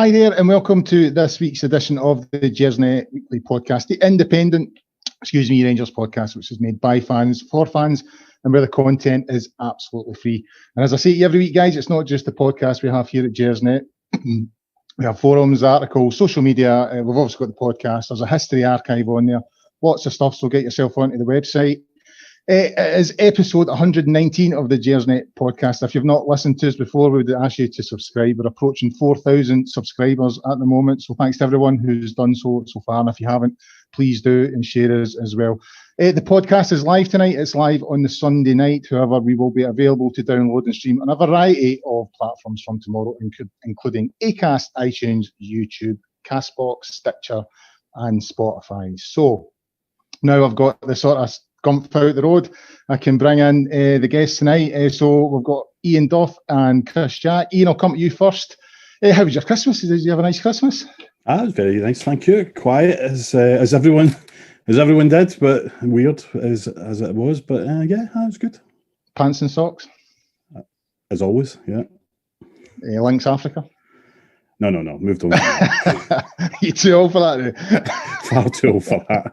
Hi there, and welcome to this week's edition of the Gersnet Weekly Podcast, the independent, Rangers podcast, which is made by fans, for fans, and where the content is absolutely free. And as I say every week, guys, it's not just the podcast we have here at Gersnet. We have forums, articles, social media. We've obviously got the podcast. There's a history archive on there. Lots of stuff, so get yourself onto the website. It is episode 119 of the Gersnet podcast. If you've not listened to us before, we would ask you to subscribe. We're approaching 4,000 subscribers at the moment, so thanks to everyone who's done so far. And if you haven't, please do and share us as well. The podcast is live tonight. It's live on the Sunday night. However, we will be available to download and stream on a variety of platforms from tomorrow, including Acast, iTunes, YouTube, Castbox, Stitcher, and Spotify. So now I've got the sort of gump out the road, I can bring in the guests tonight. So we've got Iain Duff and Chris Jack. Iain, I'll come to you first. How was your Christmas? Did you have a nice Christmas? It was very nice, thank you. Quiet as everyone did, but weird as it was. But yeah, it was good. Pants and socks? As always, yeah. Lynx Africa? No. Moved on. You're too old for that now. Far too old for that.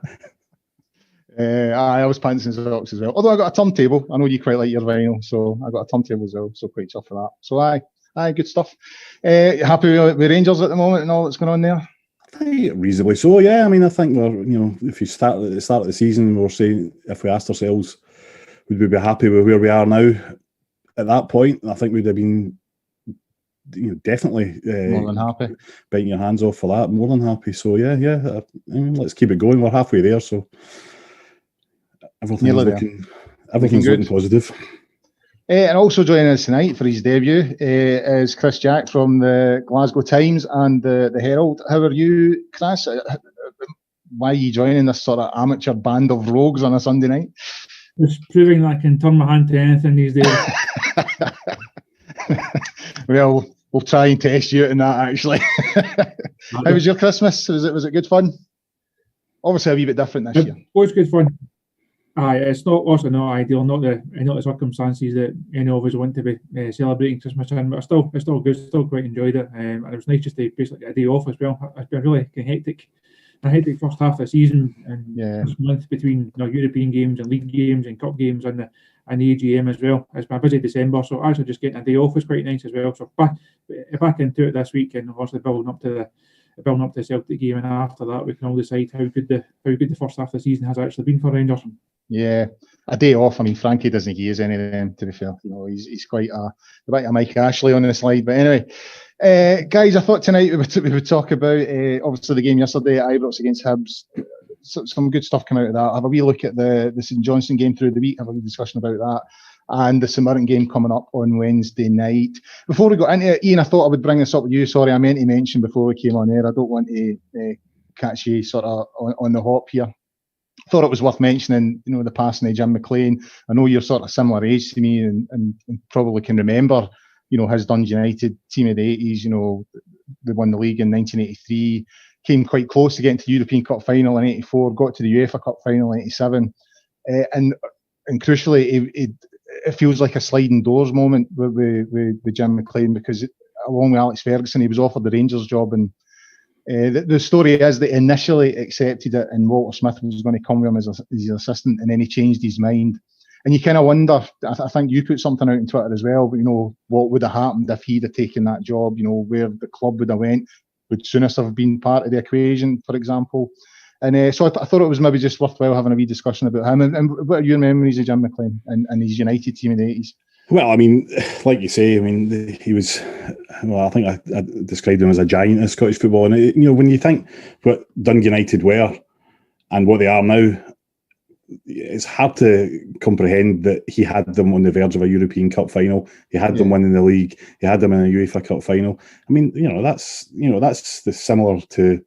I was pants and socks as well. Although I got a turntable. I know you quite like your vinyl, so I got a turntable as well. So quite chuffed for that. So aye, good stuff. Happy with Rangers at the moment and all that's going on there? Reasonably so, yeah. I mean, I think we're, if you start at the start of the season, we were saying, if we asked ourselves, would we be happy with where we are now? At that point, I think we'd have been, definitely more than happy, biting your hands off for that. More than happy. So yeah. I mean, let's keep it going. We're halfway there, so. Everything's looking positive. And also joining us tonight for his debut is Chris Jack from the Glasgow Times and the Herald. How are you, Chris? Why are you joining this sort of amateur band of rogues on a Sunday night? It's proving that I can turn my hand to anything these days. Well, we'll try and test you in that, actually. How was your Christmas? Was it good fun? Obviously a wee bit different this year. It was good fun. It's also not ideal, not the circumstances that any of us want to be celebrating Christmas in, but it's still good, still quite enjoyed it. And it was nice just to basically get a day off as well. It's been really hectic first half of the season, and this month between European games and league games and cup games and the AGM as well. It's been a busy December, so actually just getting a day off was quite nice as well. So back into it this week, and obviously building up to the Celtic game, and after that we can all decide how good the first half of the season has actually been for Rangers. Yeah, a day off. I mean, Frankie doesn't use any of them, to be fair. He's quite a bit of Mike Ashley on the slide. But anyway, guys, I thought tonight we would talk about obviously the game yesterday at Ibrox against Hibs. Some good stuff came out of that. Have a wee look at the St Johnstone game through the week. Have a wee discussion about that. And the St Mirren game coming up on Wednesday night. Before we go into it, Iain, I thought I would bring this up with you. Sorry, I meant to mention before we came on air. I don't want to catch you sort of on the hop here. Thought it was worth mentioning, the passing of Jim McLean. I know you're sort of similar age to me and probably can remember, his Dundee United team of the 80s. They won the league in 1983, came quite close to getting to the European Cup final in 84, got to the UEFA Cup final in 87. And crucially, it feels like a sliding doors moment with Jim McLean, because along with Alex Ferguson, he was offered the Rangers job, and the story is that initially accepted it and Walter Smith was going to come with him as his assistant, and then he changed his mind. And you kind of wonder, I think you put something out on Twitter as well, but what would have happened if he'd have taken that job, where the club would have went, would Souness have been part of the equation, for example. And so I thought it was maybe just worthwhile having a wee discussion about him. And what are your memories of Jim McLean and his United team in the 80s? Well, I mean, like you say, he was, I think I described him as a giant of Scottish football. And, when you think what Dundee United were and what they are now, it's hard to comprehend that he had them on the verge of a European Cup final. He had them winning the league. He had them in a UEFA Cup final. I mean, that's similar to,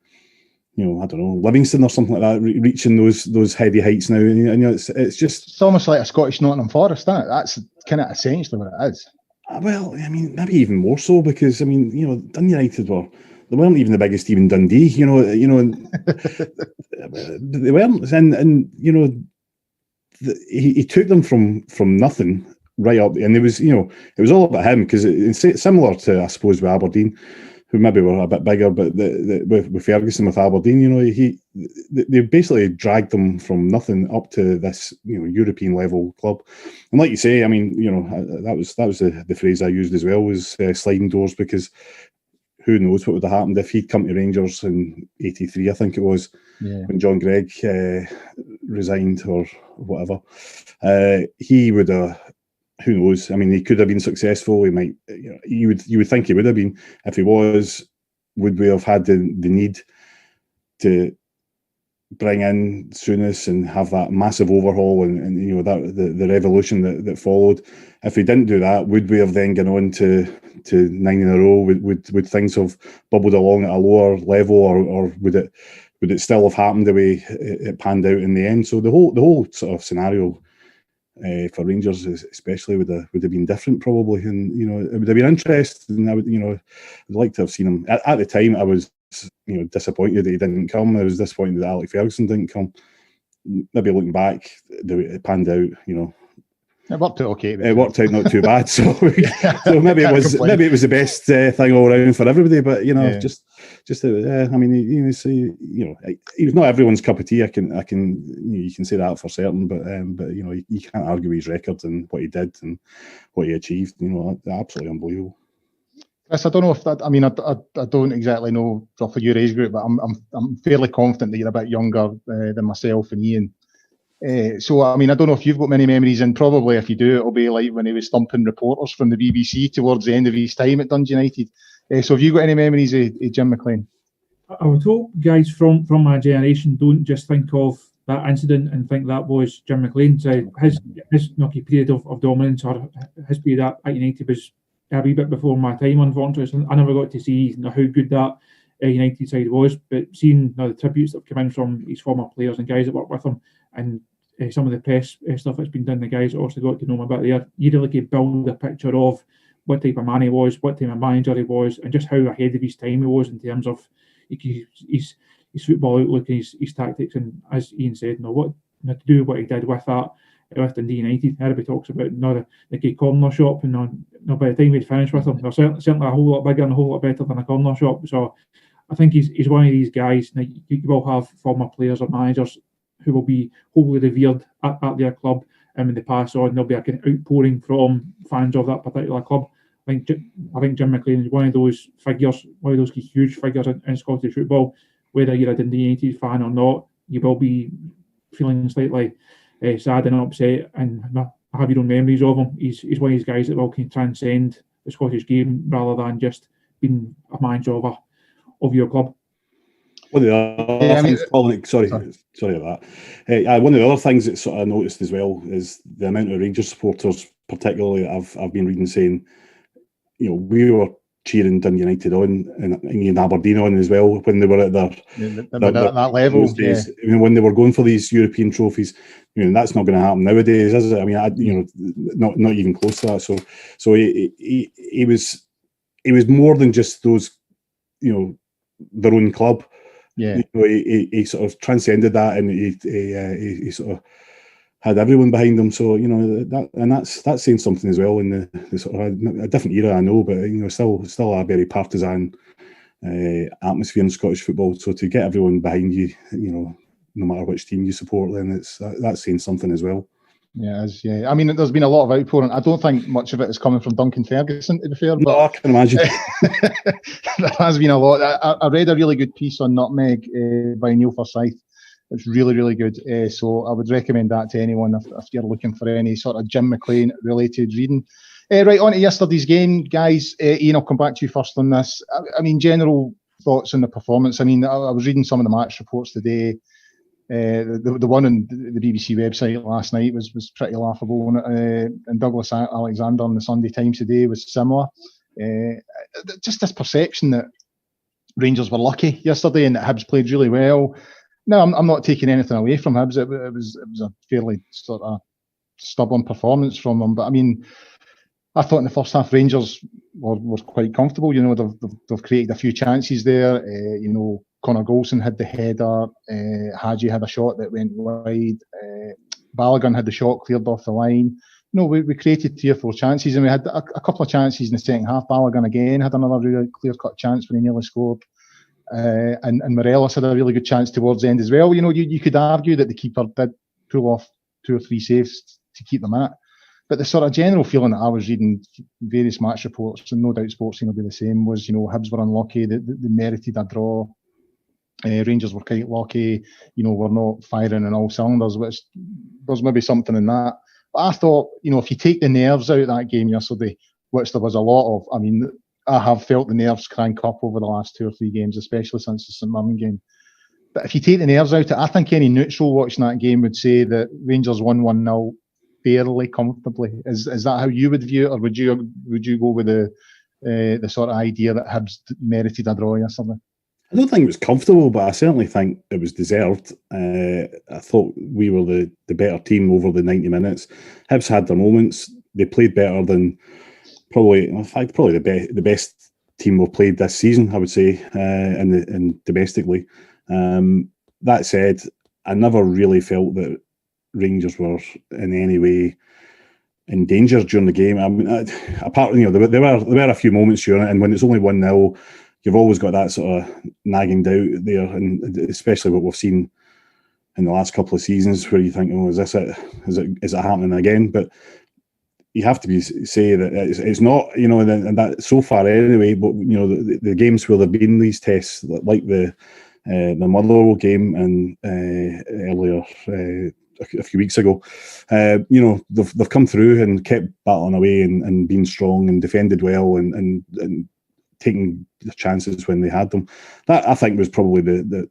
I don't know, Livingston or something like that, reaching those heady heights now. And it's just... It's almost like a Scottish Nottingham Forest, isn't it? That's kind of essentially what it is. Well, I mean, maybe even more so, because, Dundee United they weren't even the biggest team in Dundee, they weren't. And he took them from nothing right up. And it was all about him, because it's similar to, I suppose, with Aberdeen, who maybe were a bit bigger, but with Ferguson, with Aberdeen, they basically dragged them from nothing up to this, European level club. And like you say, I mean, that was the phrase I used as well, was sliding doors, because who knows what would have happened if he'd come to Rangers in '83, I think it was, when John Gregg resigned or whatever. He would have. Who knows? I mean, he could have been successful. He might. You would think he would have been. If he was, would we have had the need to bring in Souness and have that massive overhaul and that the revolution that followed? If we didn't do that, would we have then gone on to 9 in a row? Would things have bubbled along at a lower level, or would it still have happened the way it panned out in the end? So the whole sort of scenario for Rangers, especially, would have been different probably, and it would have been interesting. I would, I'd like to have seen him. At the time, I was disappointed that he didn't come. I was disappointed that Alex Ferguson didn't come. Maybe looking back, it panned out. It worked out okay. It worked out not too bad. So maybe it was the best thing all around for everybody. But I mean, he was not everyone's cup of tea. You can say that for certain. But you can't argue his record and what he did and what he achieved. Absolutely unbelievable. Chris, I don't know if that. I mean, I don't exactly know for your age group, but I'm fairly confident that you're a bit younger than myself and Iain. So, I mean, I don't know if you've got many memories, and probably if you do, it'll be like when he was thumping reporters from the BBC towards the end of his time at Dundee United. So have you got any memories of Jim McLean? I would hope guys from my generation don't just think of that incident and think that was Jim McLean. So his period of dominance, or his period at United, was a wee bit before my time, unfortunately. So I never got to see how good that United side was, but seeing the tributes that have come in from his former players and guys that work with him, and some of the press stuff that's been done, the guys that also got to know him a bit there, you really could build a picture of what type of man he was, what type of manager he was, and just how ahead of his time he was in terms of his football outlook and his tactics. And as Iain said, to do what he did with that, with Dundee United, everybody talks about the corner shop, and by the time we'd finished with him, they're certainly a whole lot bigger and a whole lot better than a corner shop. So I think he's one of these guys. You will have former players or managers who will be wholly revered at their club, and when they pass on, there'll be a kind of outpouring from fans of that particular club. I think Jim McLean is one of those figures, one of those huge figures in Scottish football. Whether you're a Dundee United fan or not, you will be feeling slightly sad and upset, and have your own memories of him. He's one of these guys that will transcend the Scottish game rather than just being a manager of your club. One of the other things, Colin, sorry about that. One of the other things that sort of noticed as well is the amount of Rangers supporters, particularly, that I've been reading, saying, we were cheering Dundee United on and Aberdeen on as well when they were at their that level. Days. When they were going for these European trophies, that's not going to happen nowadays, is it? I mean, not even close to that. So he was more than just those, their own club. Yeah, he sort of transcended that, and he sort of had everyone behind him. So that's saying something as well in the sort of a different era, I know, but still a very partisan atmosphere in Scottish football. So to get everyone behind you, no matter which team you support, then that's saying something as well. Yeah, I mean, there's been a lot of outpouring. I don't think much of it is coming from Duncan Ferguson, to be fair. No, I can imagine. There has been a lot. I read a really good piece on Nutmeg by Neil Forsyth. It's really, really good. So I would recommend that to anyone if you're looking for any sort of Jim McLean related reading. Right, on to yesterday's game, guys. Iain, I'll come back to you first on this. I mean, general thoughts on the performance. I mean, I was reading some of the match reports today. The one on the BBC website last night was pretty laughable, and Douglas Alexander on the Sunday Times today was similar. Just this perception that Rangers were lucky yesterday and that Hibs played really well. No, I'm not taking anything away from Hibs. It was a fairly sort of stubborn performance from them. But I mean, I thought in the first half Rangers were quite comfortable. They've created a few chances there. Connor Golson had the header. Hadji had a shot that went wide. Balogun had the shot cleared off the line. no, we created 3 or 4 chances, and we had a couple of chances in the second half. Balogun again had another really clear-cut chance when he nearly scored. And Morelos had a really good chance towards the end as well. You could argue that the keeper did pull off 2 or 3 saves to keep them at. But the sort of general feeling that I was reading various match reports, and no doubt Sportscene will be the same, was, Hibs were unlucky, they merited a draw. Rangers were quite lucky, we're not firing on all cylinders, which there's maybe something in that. But I thought, if you take the nerves out of that game yesterday, which there was a lot of, I have felt the nerves crank up over the last 2 or 3 games, especially since the St Mirren game. But if you take the nerves out of it, I think any neutral watching that game would say that Rangers won 1-0 fairly comfortably. Is that how you would view it, or would you go with the sort of idea that Hibs merited a draw yesterday? I don't think it was comfortable, but I certainly think it was deserved. I thought we were the better team over the 90 minutes. Hibs had their moments. They played better than probably the best team we've played this season, I would say, and domestically. That said, I never really felt that Rangers were in any way in danger during the game. Apart, there were a few moments during it, and when it's only 1-0, you've always got that sort of nagging doubt there, and especially what we've seen in the last couple of seasons, where you think, "Oh, is this it? Is it happening again?" But you have to say that it's not, and that so far anyway. But the games where there've been these tests, like the Motherwell game and earlier a few weeks ago, they've come through and kept battling away and been strong and defended well and taking the chances when they had them. That, I think, was probably the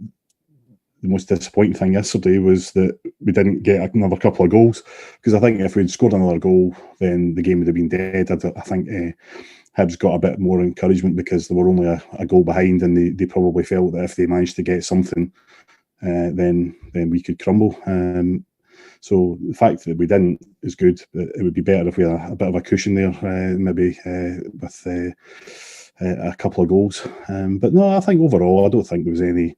most disappointing thing yesterday, was that we didn't get another couple of goals, because I think if we'd scored another goal, then the game would have been dead. I think Hibs got a bit more encouragement because they were only a goal behind, and they probably felt that if they managed to get something, then we could crumble. So the fact that we didn't is good, but it would be better if we had a bit of a cushion there, maybe with a couple of goals. But no, I think overall, I don't think there was anything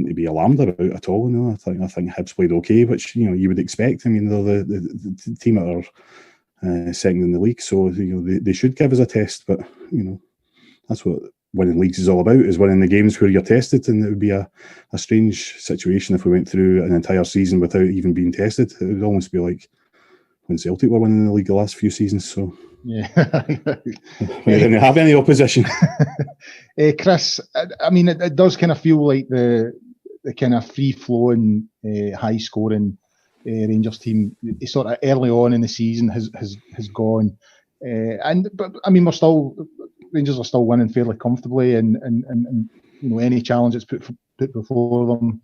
to be alarmed about at all. No, I think Hibs played okay, which you would expect. They're the team that are second in the league, so they should give us a test. But that's what winning leagues is all about, is winning the games where you're tested. And it would be a strange situation if we went through an entire season without even being tested. It would almost be like when Celtic were winning the league the last few seasons. So yeah, we didn't have any opposition. Chris, it does kind of feel like the kind of free-flowing, high-scoring Rangers team, sort of early on in the season has gone. But we're still, Rangers are still winning fairly comfortably, and any challenge that's put before them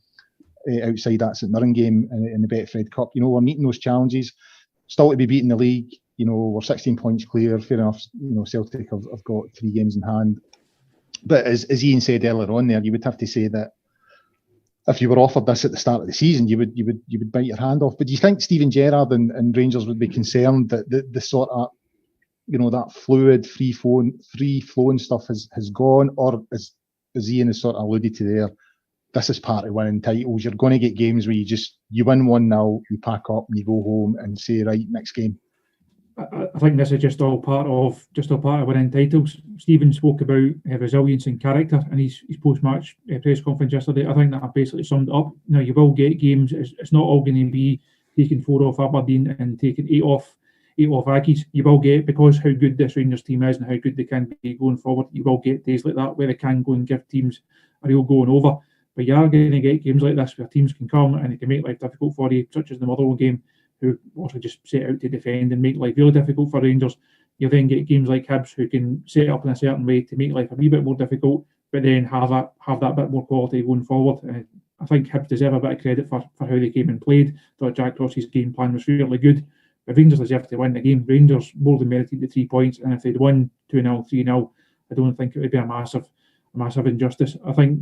outside that St Mirren game in the Betfred Cup, we're meeting those challenges. Still to be beating the league, we're 16 points clear. Fair enough, Celtic have got 3 games in hand. But as Iain said earlier on there, you would have to say that if you were offered this at the start of the season, you would bite your hand off. But do you think Steven Gerrard and Rangers would be concerned that the sort of that fluid, free-flowing stuff has gone, or as Iain has sort of alluded to there, this is part of winning titles? You're going to get games where you win 1-0, you pack up and you go home and say, right, next game. I think this is just all part of winning titles. Stephen spoke about resilience and character in his post-match press conference yesterday. I think that basically summed it up. You will get games. It's not all going to be taking 4 off Aberdeen and taking 8 off Aggies. You will get, because how good this Rangers team is and how good they can be going forward, you will get days like that where they can go and give teams a real going over. But you are going to get games like this where teams can come and it can make life difficult for you, such as the Motherwell game, who also just set out to defend and make life really difficult for Rangers. You then get games like Hibs, who can set up in a certain way to make life a wee bit more difficult, but then have that bit more quality going forward. I think Hibs deserve a bit of credit for how they came and played. I thought Jack Ross's game plan was really good. But Rangers deserve to win the game. Rangers more than merited the 3 points, and if they'd won 2-0, 3-0, I don't think it would be a massive injustice. I think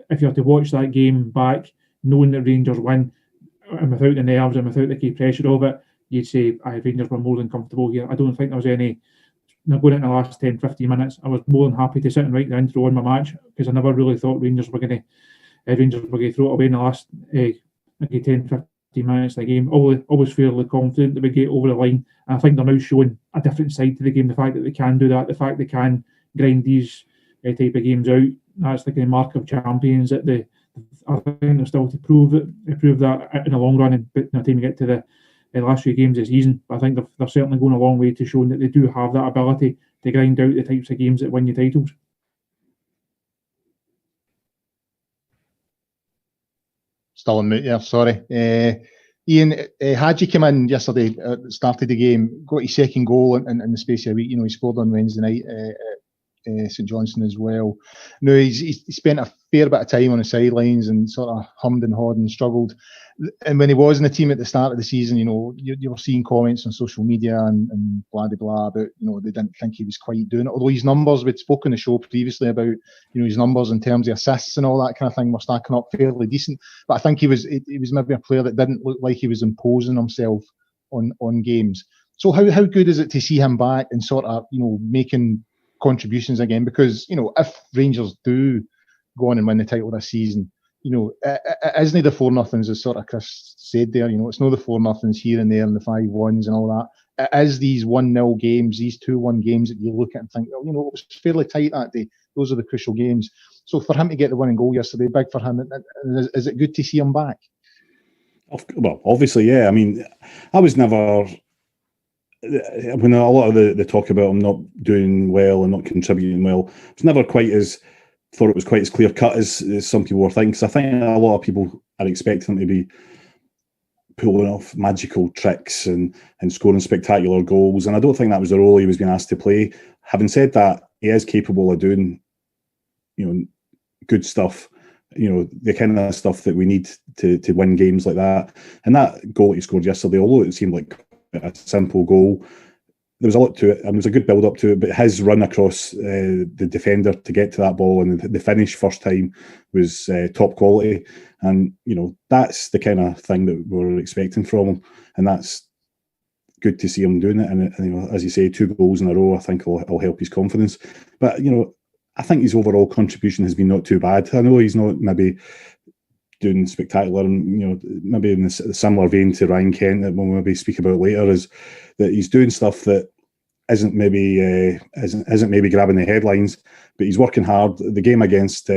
if you have to watch that game back, knowing that Rangers win, and without the nerves and without the key pressure of it, you'd say Rangers were more than comfortable here. I don't think there was any, going into the last 10, 15 minutes, I was more than happy to sit and write the intro on my match, because I never really thought Rangers were going to throw it away in the last 10, 15 minutes of the game. Always fairly confident that we get over the line. And I think they're now showing a different side to the game. The fact that they can do that, the fact they can grind these type of games out, that's the kind of mark of champions. That I think they're still to prove that in the long run, and by the time we get to the last few games this season. But I think they're certainly going a long way to showing that they do have that ability to grind out the types of games that win you titles. Still on mute, yeah, sorry. Iain, Hadji came in yesterday, started the game, got his second goal in the space of a week. He scored on Wednesday night at St Johnstone as well. No, he spent a fair bit of time on the sidelines and sort of hummed and hawed and struggled. And when he was in the team at the start of the season, you were seeing comments on social media and blah de blah about they didn't think he was quite doing it. Although his numbers, we'd spoken on the show previously about his numbers in terms of assists and all that kind of thing were stacking up fairly decent. But I think he was maybe a player that didn't look like he was imposing himself on games. So how good is it to see him back and sort of making contributions again? Because if Rangers do go on and win the title this season, isn't the 4-0s as sort of Chris said there? It's not the 4-0s here and there and the 5-1s and all that. It is these 1-0 games, these 2-1 games that you look at and think, it was fairly tight that day. Those are the crucial games. So for him to get the winning goal yesterday, big for him. Is it good to see him back? Well, obviously, yeah. I mean, I was never. When a lot of the talk about him not doing well and not contributing well, it's never quite as thought it was quite as clear cut as some people were thinking. Because I think a lot of people are expecting him to be pulling off magical tricks and scoring spectacular goals, and I don't think that was the role he was being asked to play. Having said that, he is capable of doing, good stuff. The kind of stuff that we need to win games like that. And that goal he scored yesterday, although it seemed like a simple goal, there was a lot to it, and there was a good build up to it. But his run across the defender to get to that ball and the finish first time was top quality. And that's the kind of thing that we're expecting from him, and that's good to see him doing it. And as you say, 2 goals in a row, I think will help his confidence. But I think his overall contribution has been not too bad. I know he's not maybe doing spectacular, and maybe in a similar vein to Ryan Kent that we'll maybe speak about later, is that he's doing stuff that isn't maybe grabbing the headlines, but he's working hard. The game against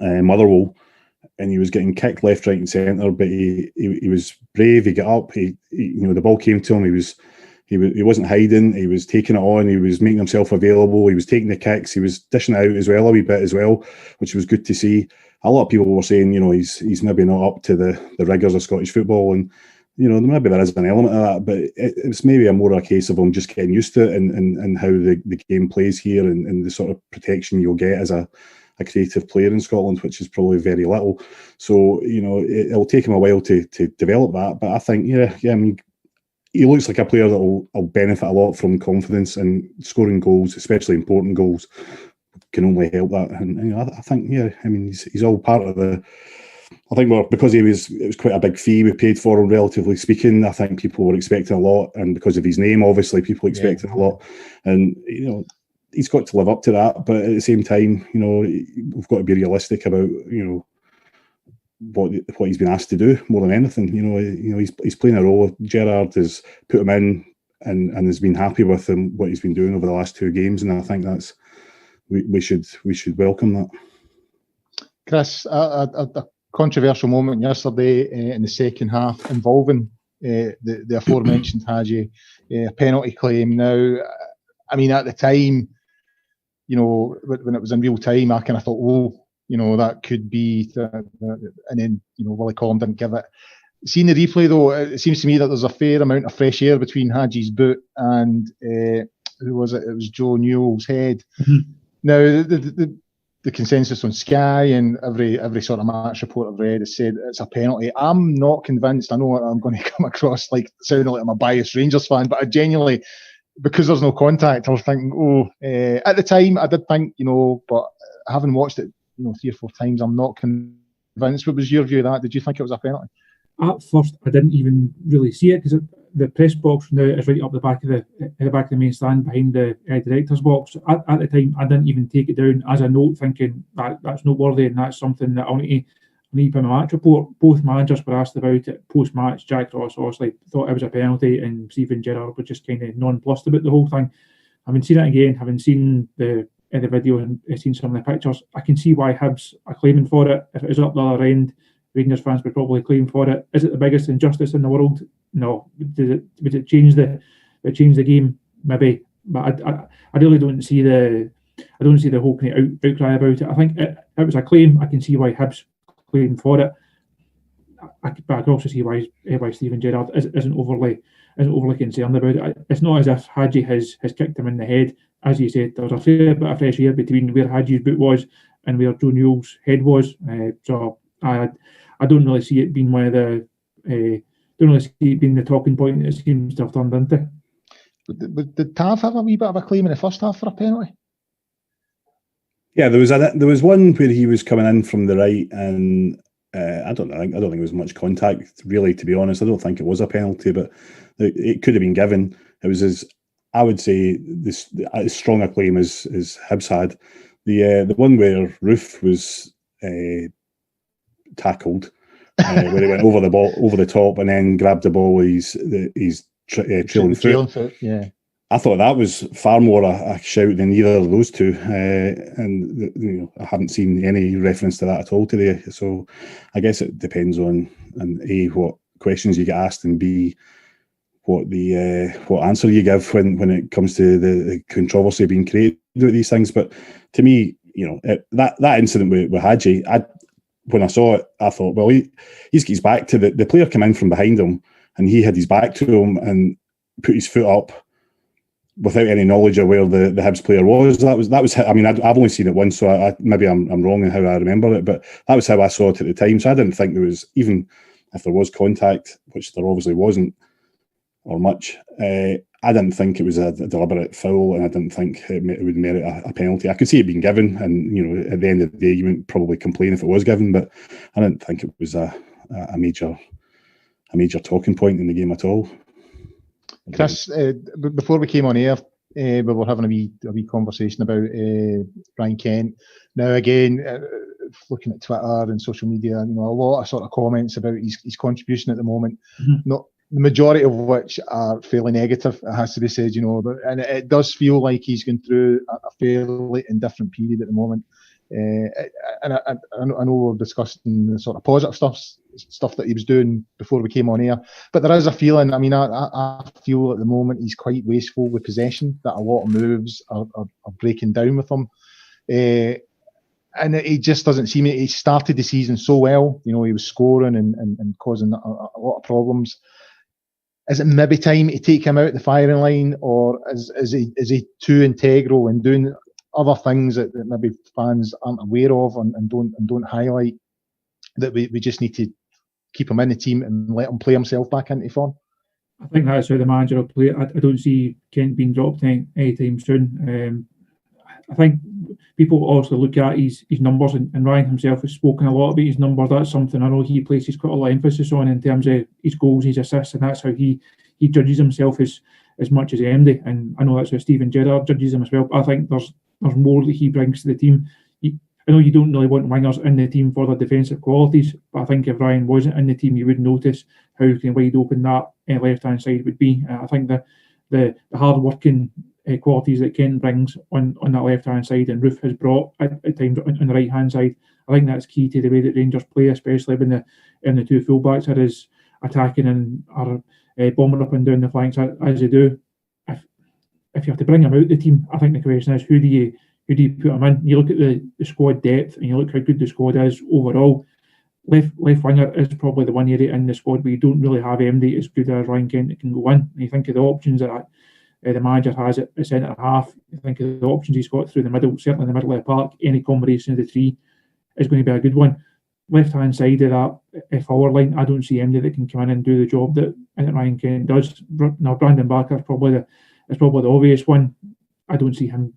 Motherwell, and he was getting kicked left, right, and centre, but he was brave. He got up. The ball came to him. He wasn't hiding. He was taking it on. He was making himself available. He was taking the kicks. He was dishing it out as well a wee bit as well, which was good to see. A lot of people were saying, he's maybe not up to the rigours of Scottish football, and maybe there is an element of that, but it's maybe more a case of him just getting used to it and how the game plays here and the sort of protection you'll get as a creative player in Scotland, which is probably very little. So it'll take him a while to develop that, but I think I mean, he looks like a player that will benefit a lot from confidence, and scoring goals, especially important goals, can only help that. And I think I mean he's all part of the. I think because it was quite a big fee we paid for him, relatively speaking. I think people were expecting a lot, and because of his name, obviously people expected a lot, and he's got to live up to that. But at the same time, we've got to be realistic about what he's been asked to do more than anything. He's playing a role. Gerrard has put him in and has been happy with him, what he's been doing over the last 2 games, and I think that's we should welcome that. Chris, a controversial moment yesterday in the second half involving the aforementioned Hadji, a penalty claim. Now, I mean, at the time, when it was in real time, I kind of thought, that could be, and then, Willie Colin didn't give it. Seeing the replay, though, it seems to me that there's a fair amount of fresh air between Hadji's boot and, who was it? It was Joe Newell's head. Mm-hmm. Now, the consensus on Sky and every sort of match report I've read has said it's a penalty. I'm not convinced. I know I'm going to come across like sounding like I'm a biased Rangers fan, but I genuinely, because there's no contact, I was thinking, at the time I did think, but having watched it, 3 or 4 times, I'm not convinced. What was your view of that? Did you think it was a penalty? At first, I didn't even really see it because the press box now is right up the back of the main stand behind the director's box. At the time, I didn't even take it down as a note, thinking that's noteworthy and that's something that the EPM match report, both managers were asked about it post-match. Jack Ross obviously thought it was a penalty, and Steven Gerrard was just kind of nonplussed about the whole thing. Having seen it again, having seen the video and seen some of the pictures, I can see why Hibs are claiming for it. If it was up the other end, Rangers fans would probably claim for it. Is it the biggest injustice in the world? No. Would it change the game? Maybe, but I really don't see the whole kind of outcry about it. I think it was a claim. I can see why Hibs claim for it. But I can also see why Steven Gerrard isn't overly concerned about it. It's not as if Hadji has kicked him in the head. As you said, there was a fair bit of fresh air between where Hadji's boot was and where Joe Newell's head was. So I don't really see it being one of the don't really see it being the talking point that it seems to have turned into. Did Tav have a wee bit of a claim in the first half for a penalty? Yeah, there was one where he was coming in from the right, and I don't think there was much contact, really, to be honest. I don't think it was a penalty, but it could have been given. It was I would say, as strong a claim as Hibs had. The one where Roof was tackled, where he went over the top and then grabbed the ball. He's trailing foot. Yeah. I thought that was far more a shout than either of those two, and I haven't seen any reference to that at all today. So I guess it depends on A, what questions you get asked, and B, what answer you give when it comes to the controversy being created with these things. But to me, that incident with Hadji, when I saw it, I thought, well, he's got his back to the player came in from behind him, and he had his back to him and put his foot up without any knowledge of where the Hibs player was. That was. I mean, I've only seen it once, so maybe I'm wrong in how I remember it, but that was how I saw it at the time. So I didn't think there was, even if there was contact, which there obviously wasn't, or much. I didn't think it was a deliberate foul, and I didn't think it would merit a penalty. I could see it being given, and at the end of the day, you wouldn't probably complain if it was given, but I didn't think it was a major talking point in the game at all. Chris, before we came on air, we were having a wee conversation about Ryan Kent. Now again, looking at Twitter and social media, a lot of sort of comments about his contribution at the moment. Mm-hmm. Not the majority of which are fairly negative, it has to be said, and it does feel like he's going through a fairly indifferent period at the moment. And I know we're discussing the sort of positive stuff that he was doing before we came on air, but there is a feeling. I mean, I feel at the moment he's quite wasteful with possession. That a lot of moves are breaking down with him, and it just doesn't seem. He started the season so well. He was scoring and causing a lot of problems. Is it maybe time to take him out the firing line, or is he too integral in doing other things that maybe fans aren't aware of and don't highlight, that we just need to keep him in the team and let him play himself back into form? I think that's how the manager will play it. I don't see Kent being dropped anytime soon. I think people also look at his numbers, and Ryan himself has spoken a lot about his numbers. That's something I know he places quite a lot of emphasis on in terms of his goals, his assists, and that's how he judges himself as much as MD. And I know that's how Steven Gerrard judges him as well. But I think there's more that he brings to the team. I know you don't really want wingers in the team for their defensive qualities, but I think if Ryan wasn't in the team, you would notice how wide open that left-hand side would be. I think the hard-working qualities that Kent brings on that left-hand side, and Roof has brought at times on the right-hand side, I think that's key to the way that Rangers play, especially when the two fullbacks are as attacking and are bombing up and down the flanks as they do. If you have to bring him out the team, I think the question is, who do you put him in? You look at the squad depth, and you look how good the squad is overall. Left winger is probably the one area in the squad where you don't really have MD as good as Ryan Kent that can go in. And you think of the options that the manager has at centre half. You think of the options he's got through the middle, certainly in the middle of the park. Any combination of the three is going to be a good one. Left-hand side of that forward line, I don't see MD that can come in and do the job that Ryan Kent does. Now, Brandon Barker is probably the obvious one. I don't see him.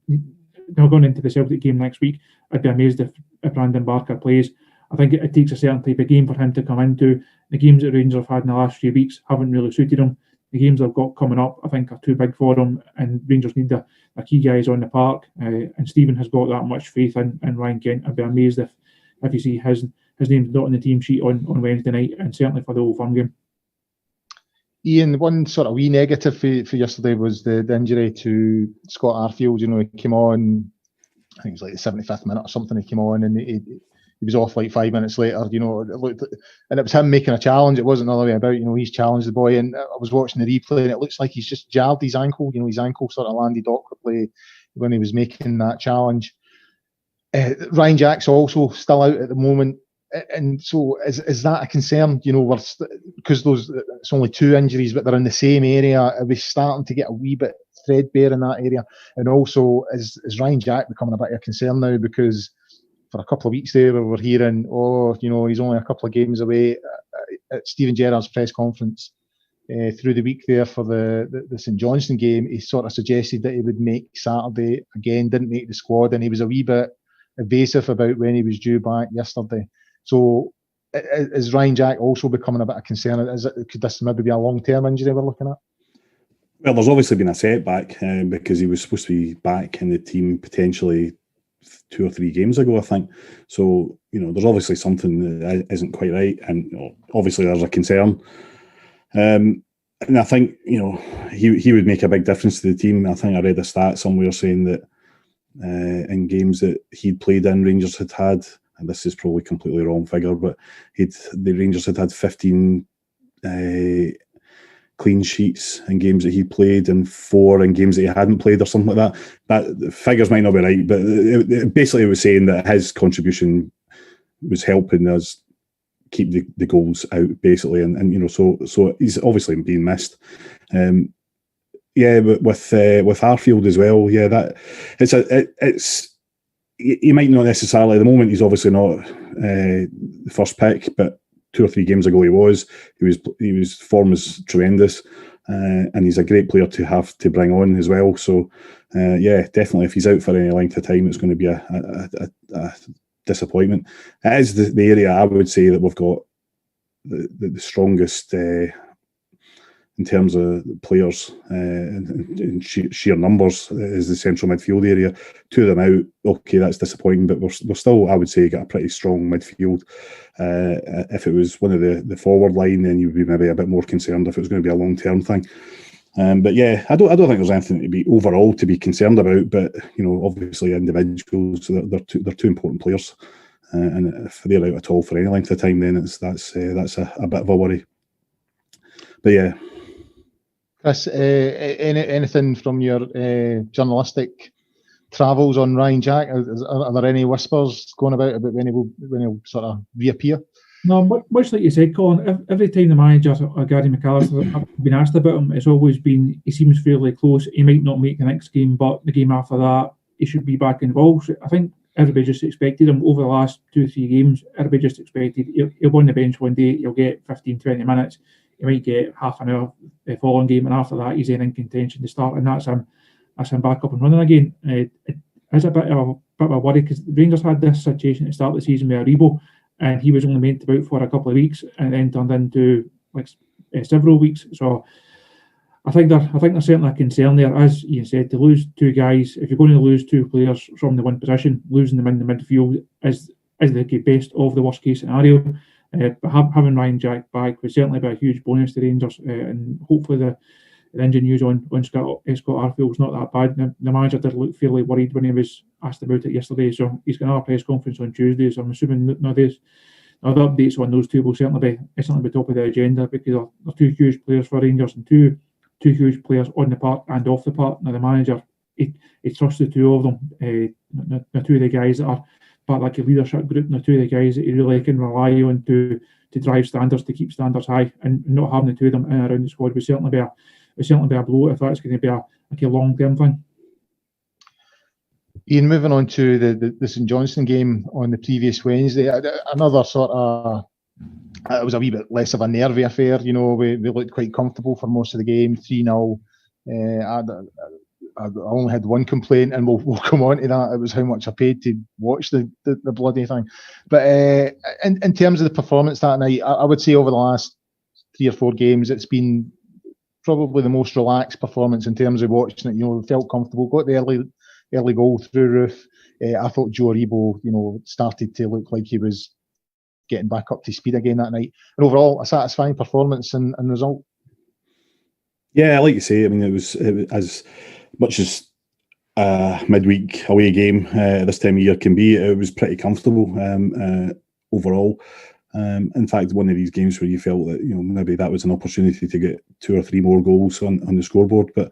Now, going into the Celtic game next week, I'd be amazed if Brandon Barker plays. I think it takes a certain type of game for him to come into. The games that Rangers have had in the last few weeks haven't really suited him. The games they've got coming up, I think, are too big for him, and Rangers need the key guys on the park. And Stephen has got that much faith in Ryan Kent. I'd be amazed if you see his his name's not on the team sheet on Wednesday night, and certainly for the Old Firm game. Iain, one sort of wee negative for yesterday was the injury to Scott Arfield. He came on, I think it was like the 75th minute or something. He came on and he was off like 5 minutes later. It looked, and it was him making a challenge. It wasn't the other way about. He's challenged the boy, and I was watching the replay, and it looks like he's just jabbed his ankle. His ankle sort of landed awkwardly when he was making that challenge. Ryan Jack's also still out at the moment. And so is that a concern? Because it's only 2 injuries, but they're in the same area. Are we starting to get a wee bit threadbare in that area? And also, is Ryan Jack becoming a bit of a concern now? Because for a couple of weeks there, we were hearing, he's only a couple of games away. At Steven Gerrard's press conference through the week there for the St Johnstone game, he sort of suggested that he would make Saturday. Again, didn't make the squad, and he was a wee bit evasive about when he was due back yesterday. So is Ryan Jack also becoming a bit of concern? Could this maybe be a long-term injury we're looking at? Well, there's obviously been a setback because he was supposed to be back in the team potentially 2 or 3 games ago, I think. So, there's obviously something that isn't quite right, and obviously there's a concern. And I think, he would make a big difference to the team. I think I read a stat somewhere saying that in games that he'd played in, Rangers had, and this is probably completely wrong figure, but the Rangers had 15 clean sheets in games that he played and 4 in games that he hadn't played or something like that. That the figures might not be right, but basically it was saying that his contribution was helping us keep the goals out, basically, and so he's obviously being missed. But with Arfield as well, that it's he might not necessarily at the moment. He's obviously not the first pick, but 2 or 3 games ago he was. His form was tremendous, and he's a great player to have to bring on as well. So definitely, if he's out for any length of time, it's going to be a disappointment. It is the area I would say that we've got the strongest in terms of players in sheer numbers is the central midfield area. 2 of them out, okay, that's disappointing, but we're still, I would say, got a pretty strong midfield. If it was one of the forward line, then you'd be maybe a bit more concerned if it was going to be a long-term thing. But I don't think there's anything to be overall to be concerned about. But obviously, individuals, they're 2 important players, and if they're out at all for any length of time, then that's a bit of a worry. But Chris, anything from your journalistic travels on Ryan Jack? Are there any whispers going about when he'll sort of reappear? No, much like you said, Colin, every time the manager or Gary McAllister have been asked about him, it's always been he seems fairly close. He might not make the next game, but the game after that, he should be back involved. So I think everybody just expected him over the last 2 or 3 games. Everybody just expected he'll go on the bench one day, he'll get 15, 20 minutes. He might get half an hour the following game, and after that, he's in contention to start, and that's him back up and running again. It is a bit of a worry because the Rangers had this situation to start the season with Aribo, and he was only meant to be out for a couple of weeks, and then turned into several weeks. So I think there's certainly a concern there, as you said, to lose 2 guys. If you're going to lose 2 players from the one position, losing them in the midfield is the best of the worst case scenario. But having Ryan Jack back would certainly be a huge bonus to Rangers, and hopefully the engine news on Scott Arfield's not that bad. The manager did look fairly worried when he was asked about it yesterday, so he's going to have a press conference on Tuesday, so I'm assuming the updates on those 2 will certainly be top of the agenda, because they're 2 huge players for Rangers, and two huge players on the park and off the park. Now the manager, he trusts the 2 of them, the 2 of the guys that are part like a leadership group, and the 2 of the guys that he really can rely on to drive standards, to keep standards high, and not having the 2 of them in and around the squad would certainly be a blow if that's going to be a long-term thing. Iain, moving on to the St Johnstone game on the previous Wednesday, another sort of, it was a wee bit less of a nervy affair. We looked quite comfortable for most of the game, 3-0. I only had one complaint, and we'll come on to that. It was how much I paid to watch the bloody thing. But in terms of the performance that night, I would say over the last 3 or 4 games, it's been probably the most relaxed performance in terms of watching it. We felt comfortable, got the early goal through Roof. I thought Joe Aribo, started to look like he was getting back up to speed again that night. And overall, a satisfying performance and result. Yeah, like you say, I mean, it was as much as midweek away game this time of year can be. It was pretty comfortable overall. In fact, one of these games where you felt that maybe that was an opportunity to get 2 or 3 more goals on the scoreboard. But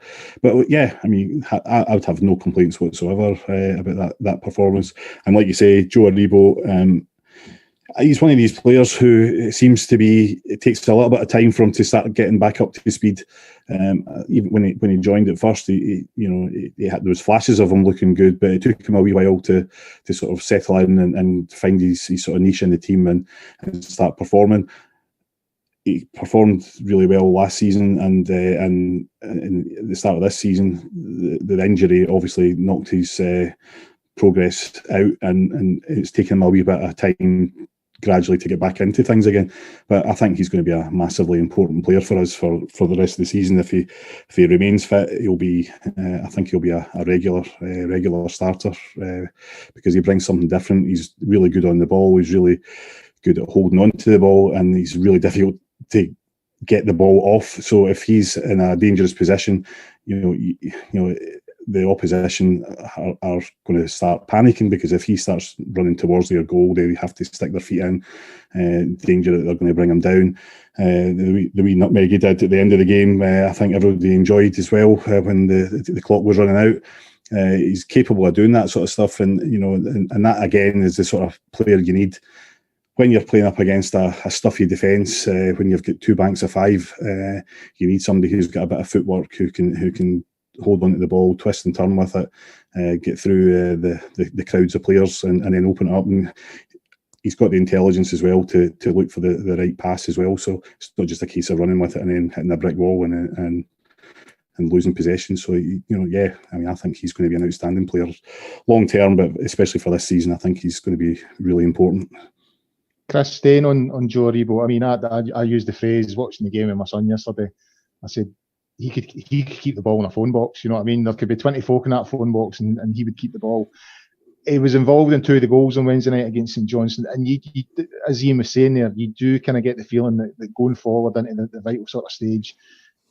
yeah, I mean, I would have no complaints whatsoever about that performance. And like you say, Joe Aribo, he's one of these players who seems to be. It takes a little bit of time for him to start getting back up to speed. Even when he joined at first, he had those flashes of him looking good, but it took him a wee while to sort of settle in and find his sort of niche in the team and start performing. He performed really well last season, and at the start of this season, the injury obviously knocked his progress out, and it's taken him a wee bit of time gradually to get back into things again. But I think he's going to be a massively important player for us for the rest of the season. If he remains fit, he'll be. I think he'll be a regular starter because he brings something different. He's really good on the ball. He's really good at holding on to the ball, and he's really difficult to get the ball off. So if he's in a dangerous position, the opposition are going to start panicking, because if he starts running towards their goal, they have to stick their feet in. Danger that they're going to bring him down. The wee nutmeg he did at the end of the game, I think everybody enjoyed as well when the clock was running out. He's capable of doing that sort of stuff, and and that again is the sort of player you need when you're playing up against a stuffy defence. When you've got 2 banks of 5, you need somebody who's got a bit of footwork, who can hold on to the ball, twist and turn with it, get through the crowds of players, and then open it up. And he's got the intelligence as well to look for the right pass as well. So it's not just a case of running with it and then hitting a brick wall and losing possession. So yeah, I mean, I think he's going to be an outstanding player long term, but especially for this season, I think he's going to be really important. Chris, staying on Joe Aribo, I mean, I used the phrase watching the game with my son yesterday. I said, he could keep the ball in a phone box. You know what I mean? There could be 20 folk in that phone box, and he would keep the ball. He was involved in 2 of the goals on Wednesday night against St Johnstone, and you, as Iain was saying there, you do kind of get the feeling that going forward into the vital sort of stage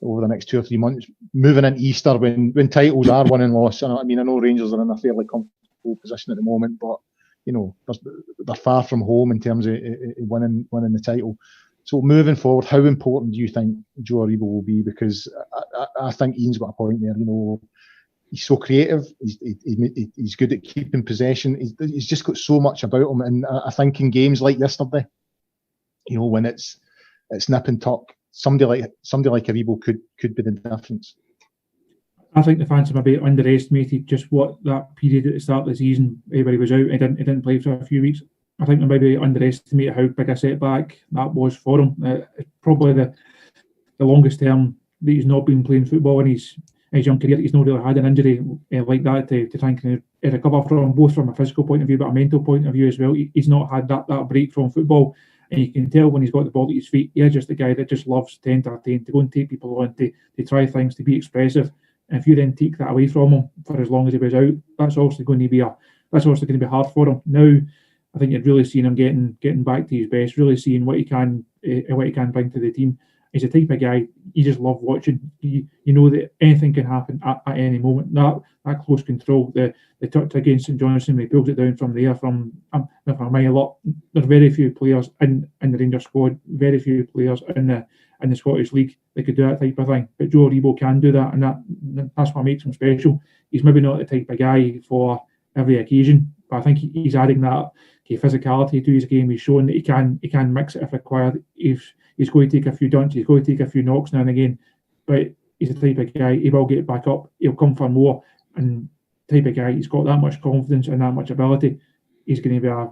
over the next 2 or 3 months, moving into Easter when titles are won and lost. I mean, I know Rangers are in a fairly comfortable position at the moment, but they're far from home in terms of winning the title. So moving forward, how important do you think Joe Aribo will be? Because I think Ian's got a point there. He's so creative. He's good at keeping possession. He's just got so much about him. And I think in games like yesterday, when it's nip and tuck, somebody like Aribo could be the difference. I think the fans have maybe underestimated just what that period at the start of the season, everybody was out. He didn't play for a few weeks. I think they maybe underestimated how big a setback that was for him. It's probably the longest term that he's not been playing football in his young career. He's not really had an injury like that to try and recover from, both from a physical point of view but a mental point of view as well. He's not had that break from football, and you can tell when he's got the ball at his feet, he's just a guy that just loves to entertain, to go and take people on, to try things, to be expressive. And if you then take that away from him for as long as he was out, that's also going to be hard for him. Now, I think you're really seeing him getting back to his best, really seeing what he can bring to the team. He's the type of guy you just love watching. You know that anything can happen at any moment. That close control, the touch against St Johnstone, when he pulls it down from there from a mile up. There are very few players in the Rangers squad, very few players in the Scottish League that could do that type of thing. But Joe Aribo can do that, and that's what makes him special. He's maybe not the type of guy for every occasion, but I think he's adding that physicality to his game. He's showing that he can mix it if required. He's going to take a few dunks, he's going to take a few knocks now and again, but he's the type of guy, he will get back up, he'll come for more, and type of guy, he's got that much confidence and that much ability. He's going to be a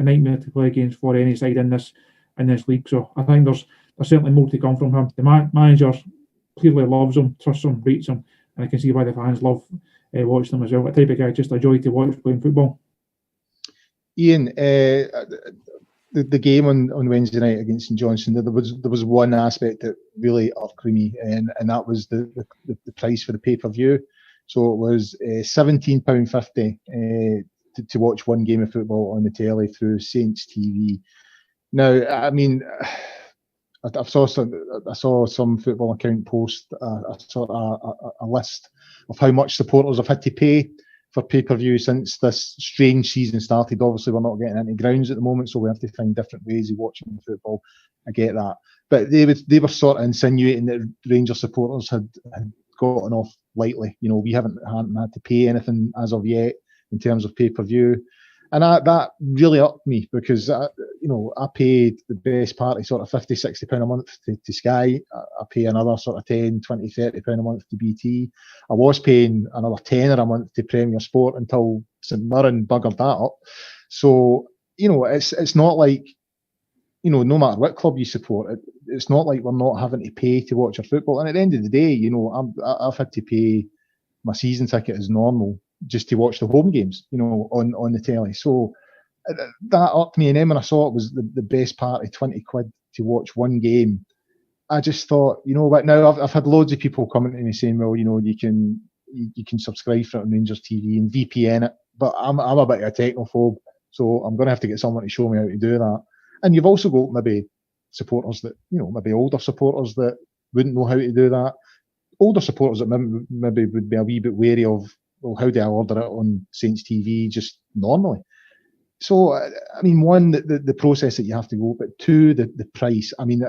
nightmare to play against for any side in this league. So I think there's certainly more to come from him. The manager clearly loves him, trusts him, rates him, and I can see why the fans love watching him as well. A type of guy, just a joy to watch playing football. Iain, the game on Wednesday night against St Johnstone, there was one aspect that really irked me, and that was the price for the pay-per-view. So it was £17.50 to watch one game of football on the telly through Saints TV. Now, I mean, I saw some football account post a list of how much supporters have had to pay for pay-per-view since this strange season started. Obviously, we're not getting into grounds at the moment, so we have to find different ways of watching football. I get that, but they were sort of insinuating that Rangers supporters had gotten off lightly. You know, we hadn't had to pay anything as of yet in terms of pay-per-view. And that really upped me because, I paid the best part of sort of £50-60 a month to Sky. I pay another sort of £10, £20, £30 a month to BT. I was paying another tenner a month to Premier Sport until St Mirren buggered that up. So, it's not like, no matter what club you support, it's not like we're not having to pay to watch our football. And at the end of the day, I've had to pay my season ticket as normal just to watch the home games, on the telly. So that upped me. And then when I saw it was the best part of 20 quid to watch one game, I just thought, what, now I've had loads of people coming to me saying, well, you can subscribe for it on Rangers TV and VPN it, but I'm a bit of a technophobe, so I'm going to have to get someone to show me how to do that. And you've also got maybe supporters that, maybe older supporters that wouldn't know how to do that. Older supporters that maybe would be a wee bit wary of, well, how do I order it on Saints TV just normally? So, I mean, one, the process that you have to go, but two, the price. I mean,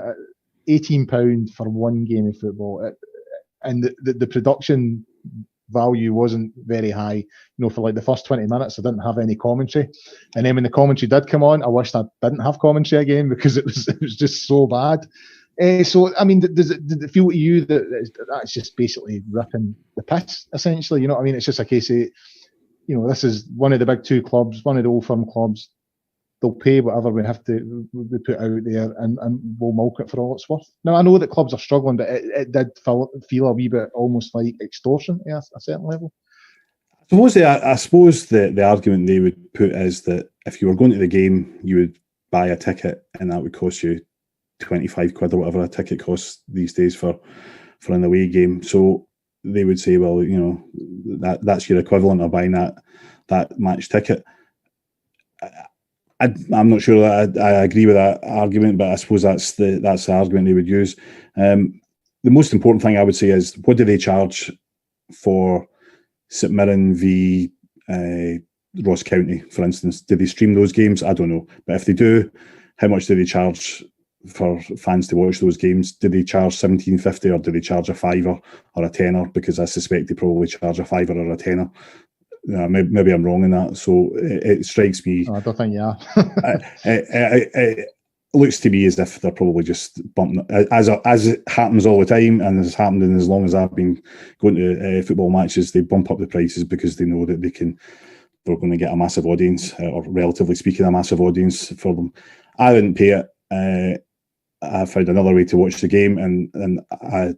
£18 for one game of football, and the production value wasn't very high. For like the first 20 minutes, I didn't have any commentary, and then when the commentary did come on, I wished I didn't have commentary again because it was just so bad. So, I mean, did it feel to you that that's just basically ripping the piss, essentially? I mean, it's just a case of, this is one of the big two clubs, one of the old firm clubs. They'll pay whatever we put out there, and we'll milk it for all it's worth. Now, I know that clubs are struggling, but it did feel a wee bit almost like extortion at a certain level. I suppose the argument they would put is that if you were going to the game, you would buy a ticket, and that would cost you 25 quid or whatever a ticket costs these days for an away game. So they would say, well, that's your equivalent of buying that match ticket. I'm not sure that I agree with that argument, but I suppose that's the argument they would use. The most important thing I would say is, what do they charge for St Mirren v Ross County, for instance? Do they stream those games? I don't know. But if they do, how much do they charge for fans to watch those games? Do they charge $17.50 or do they charge a fiver or a tenner? Because I suspect they probably charge a fiver or a tenner. Maybe I'm wrong in that. So it strikes me. I don't think you are. It looks to me as if they're probably just bumping, as it happens all the time, and has happened in as long as I've been going to football matches. They bump up the prices because they know that they're going to get a massive audience, or relatively speaking, a massive audience for them. I didn't pay it. I found another way to watch the game, and I,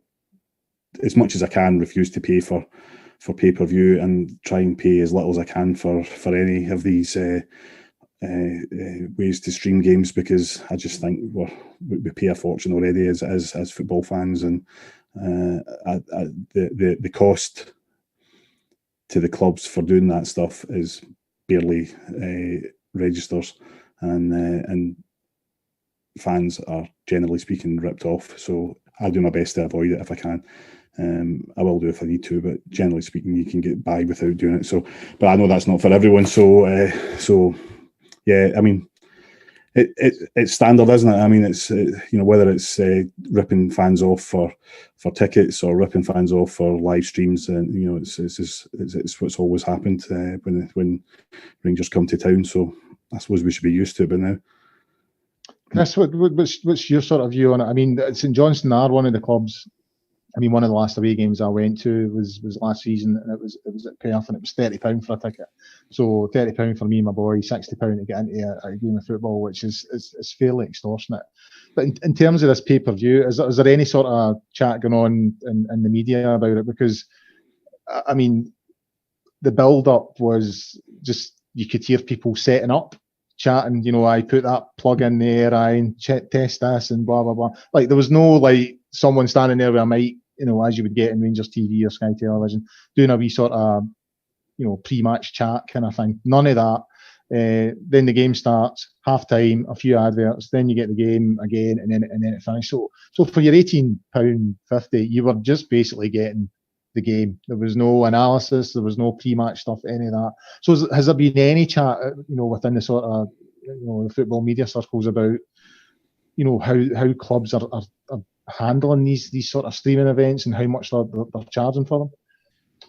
as much as I can, refuse to pay for pay-per-view and try and pay as little as I can for any of these ways to stream games, because I just think we pay a fortune already as football fans, and the cost to the clubs for doing that stuff is barely registers, and fans are generally speaking ripped off. So I do my best to avoid it if I can. I will do if I need to, but generally speaking, you can get by without doing it. So, but I know that's not for everyone. So yeah, I mean, it's standard, isn't it? I mean, it's whether it's ripping fans off for tickets or ripping fans off for live streams, and it's what's always happened when Rangers come to town. So I suppose we should be used to it by now. Chris, what's your sort of view on it? I mean, St Johnstone are one of the clubs. I mean, one of the last away games I went to was last season, and it was at Perth, and it was £30 for a ticket. So £30 for me and my boy, £60 to get into a game of football, which is fairly extortionate. But in terms of this pay-per-view, is there any sort of chat going on in the media about it? Because, I mean, the build-up was just, you could hear people setting up, chatting, I put that plug in there, I test this and blah, blah, blah. Like, there was no, like, someone standing there with a mic, as you would get in Rangers TV or Sky Television, doing a wee sort of, pre-match chat kind of thing. None of that. Then the game starts, half time, a few adverts, then you get the game again, and then it finishes. So for your £18.50, you were just basically getting the game. There was no analysis, there was no pre-match stuff, any of that. So has there been any chat, within the sort of, the football media circles about, how clubs are handling these sort of streaming events and how much they're charging for them?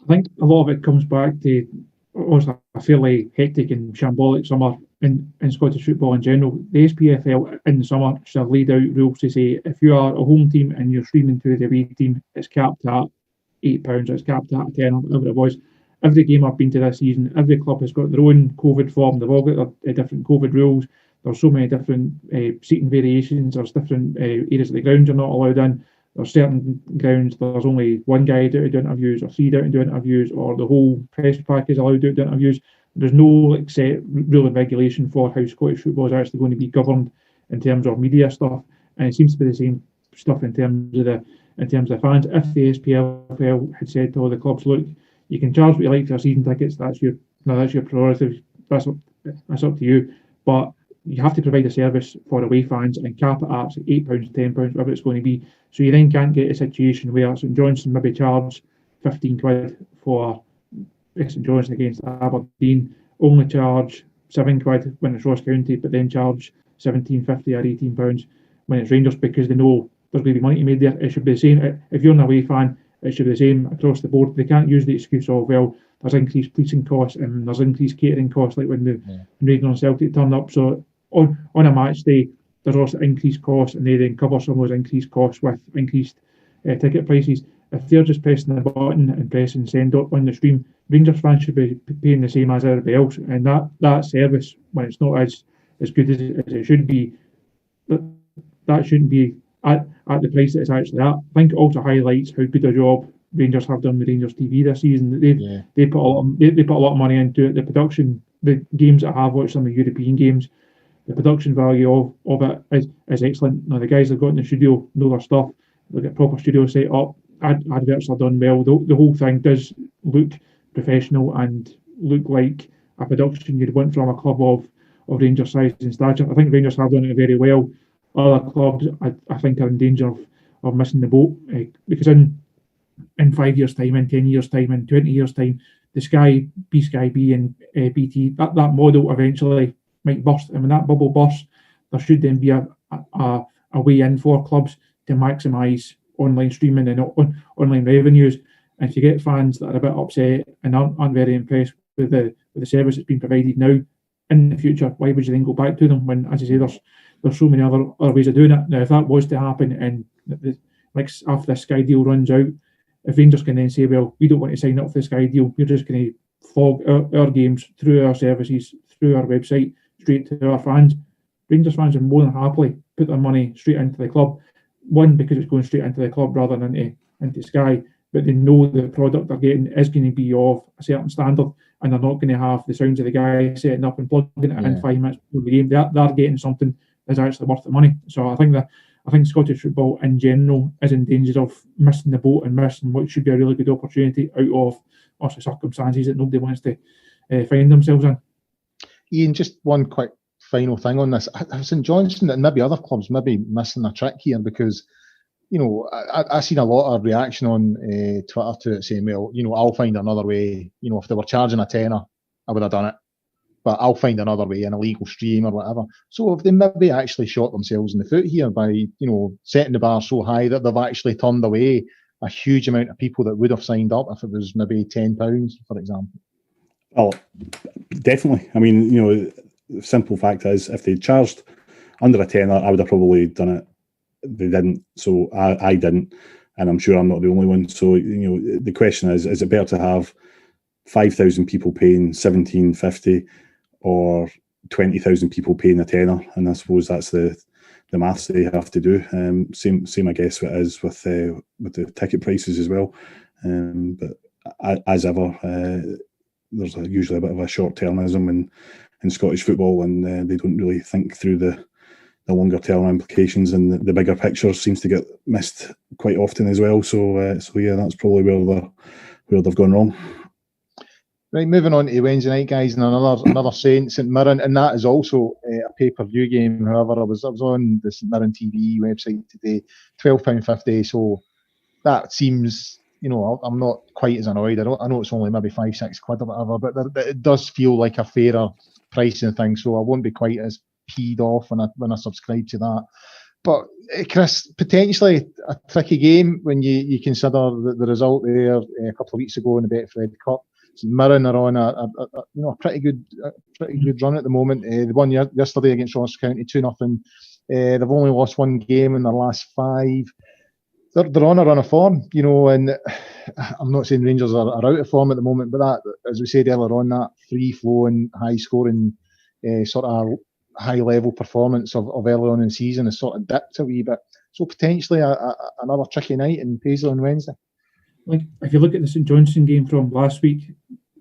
I think a lot of it comes back to also a fairly hectic and shambolic summer in Scottish football in general. The SPFL in the summer should have laid out rules to say if you are a home team and you're streaming to the away team, it's capped at £8, it's capped at £10, or whatever it was. Every game I've been to this season, every club has got their own COVID form. They've all got their different COVID rules. There's so many different seating variations. There's different areas of the ground you're not allowed in. There's certain grounds there's only one guy out to do interviews, or three out to do interviews, or the whole press pack is allowed to do interviews. There's no set rule and regulation for how Scottish football is actually going to be governed in terms of media stuff, and it seems to be the same stuff in terms of the fans. If the SPFL had said to all the clubs, look, you can charge what you like for season tickets, that's your prerogative, that's up to you, but you have to provide a service for away fans and cap it at £8, £10, whatever it's going to be. So you then can't get a situation where St Johnstone maybe charge £15 for St Johnstone against Aberdeen, only charge £7 when it's Ross County, but then charge £17.50 or £18 when it's Rangers, because they know there's going to be money made there. It should be the same. If you're an away fan, it should be the same across the board. They can't use the excuse of, well, there's increased policing costs and there's increased catering costs, like when the Rangers and Celtic turned up. So on a match day, there's also increased costs, and they then cover some of those increased costs with increased ticket prices. If they're just pressing the button and pressing send on the stream, Rangers fans should be paying the same as everybody else, and that service, when it's not as good as it should be, that shouldn't be at the price that it's actually at. I think it also highlights how good a job Rangers have done with Rangers TV this season. They put a lot of money into it. The production, the games that I have watched, some of the European games, the production value of it is excellent. Now, the guys that got in the studio know their stuff. They've got proper studio set up. Adverts are done well. The whole thing does look professional and look like a production you'd want from a club of Rangers size and stature. I think Rangers have done it very well. Other clubs, I think, are in danger of missing the boat, because in 5 years' time, in 10 years' time, in 20 years' time, the Sky B and BT, that model eventually might burst, and when that bubble bursts, there should then be a way in for clubs to maximise online streaming and online revenues. And if you get fans that are a bit upset and aren't very impressed with the service that's being provided now, in the future, why would you then go back to them when, as you say, there's so many other ways of doing it? Now, if that was to happen, and after the Sky deal runs out, if Rangers can then say, well, we don't want to sign up for the Sky deal, we're just going to flog our games through our services, through our website, straight to our fans, Rangers fans would more than happily put their money straight into the club. One, because it's going straight into the club rather than into Sky, but they know the product they're getting is going to be of a certain standard, and they're not going to have the sounds of the guy setting up and plugging it in 5 minutes before the game. They're getting something that's actually worth the money. So I think Scottish football in general is in danger of missing the boat and missing what should be a really good opportunity out of also circumstances that nobody wants to find themselves in. Iain, just one quick final thing on this. St Johnstone and maybe other clubs maybe missing a trick here, because I've seen a lot of reaction on Twitter to it saying, well, I'll find another way. If they were charging a tenner, I would have done it, but I'll find another way, an illegal stream or whatever. So if they maybe actually shot themselves in the foot here by setting the bar so high that they've actually turned away a huge amount of people that would have signed up if it was maybe £10, for example. Oh, definitely. I mean, the simple fact is, if they charged under a tenner, I would have probably done it. They didn't, so I didn't, and I'm sure I'm not the only one. So the question is it better to have 5,000 people paying $17.50 or 20,000 people paying a tenner? And I suppose that's the maths they have to do. Same I guess it is with the ticket prices as well. But as ever, there's usually a bit of a short-termism in Scottish football, and they don't really think through the longer term implications, and the bigger picture seems to get missed quite often as well. So yeah, that's probably where they've gone wrong. Right, moving on to Wednesday night, guys, and another St Mirren, and that is also a pay-per-view game. However, I was on the St Mirren TV website today, £12.50. So that seems, I'm not quite as annoyed. I know it's only maybe £5-6 or whatever, but it does feel like a fairer pricing thing. So I won't be quite as peed off when I subscribe to that. But Chris, potentially a tricky game when you consider the result there a couple of weeks ago in the Betfred Cup. Mirren are on a pretty good run at the moment. They won yesterday against Ross County 2-0. They've only lost one game in their last 5. They're on a run of form, and I'm not saying Rangers are out of form at the moment, but that, as we said earlier on, that free-flowing, high-scoring sort of high-level performance of early on in the season has sort of dipped a wee bit. So potentially another tricky night in Paisley on Wednesday. Like, if you look at the St Johnstone game from last week,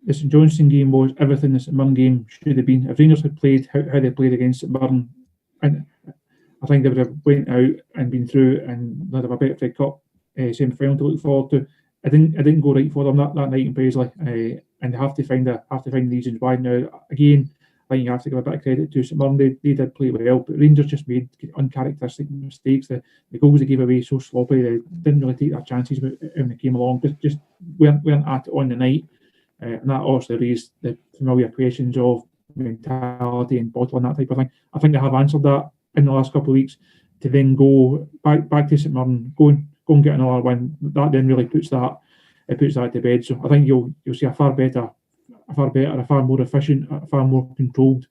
the St Johnstone game was everything the St Mirren game should have been. If Rangers had played how they played against St Mirren, and I think they would have went out and been through and they'd have a Betfred Cup semi-final to look forward to. I didn't go right for them that night in Paisley, and they have to find reasons why. Now again, I think you have to give a bit of credit to St Mirren. They did play well, but Rangers just made uncharacteristic mistakes. The goals they gave away so sloppy. They didn't really take their chances when they came along. Just weren't at it on the night, and that also raised the familiar questions of mentality and bottling, that type of thing. I think they have answered that in the last couple of weeks. To then go back to St Mirren, go and get another win, that then really puts that to bed. So I think you'll see a far better, a far more efficient, a far more controlled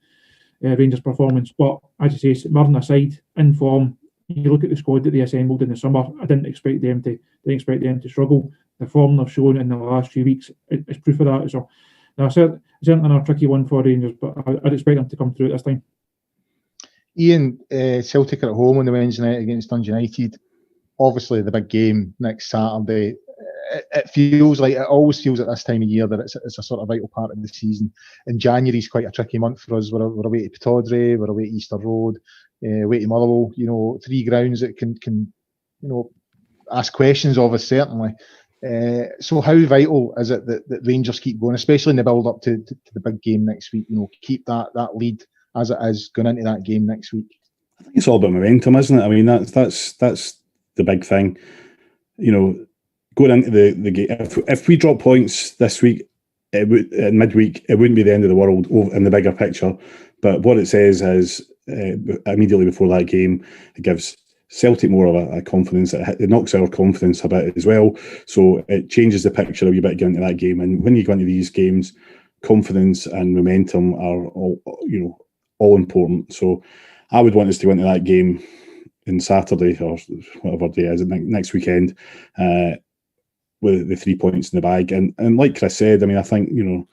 Rangers performance. But as you say, St Mirren aside, in form, you look at the squad that they assembled in the summer. I didn't expect them to struggle. The form they've shown in the last few weeks is proof of that. So now, certainly not a tricky one for Rangers, but I'd expect them to come through it this time. Iain, Celtic are at home on the Wednesday night against Dundee United. Obviously, the big game next Saturday. It always feels at this time of year that it's a sort of vital part of the season. And January is quite a tricky month for us. We're away to Pittodrie, we're away to Easter Road, away to Motherwell. 3 grounds that can ask questions of us, certainly. So how vital is it that Rangers keep going, especially in the build up to the big game next week? Keep that lead as it is going into that game next week. I think it's all about momentum, isn't it? I mean, that's the big thing. Going into the game, if we drop points this week, in midweek, it wouldn't be the end of the world in the bigger picture. But what it says is immediately before that game, it gives Celtic more of a confidence. It knocks our confidence a bit as well. So it changes the picture a wee bit going into that game. And when you go into these games, confidence and momentum are all important. So I would want us to go into that game on Saturday or whatever day it is, next weekend, with the 3 points in the bag. And like Chris said, I mean, I think, we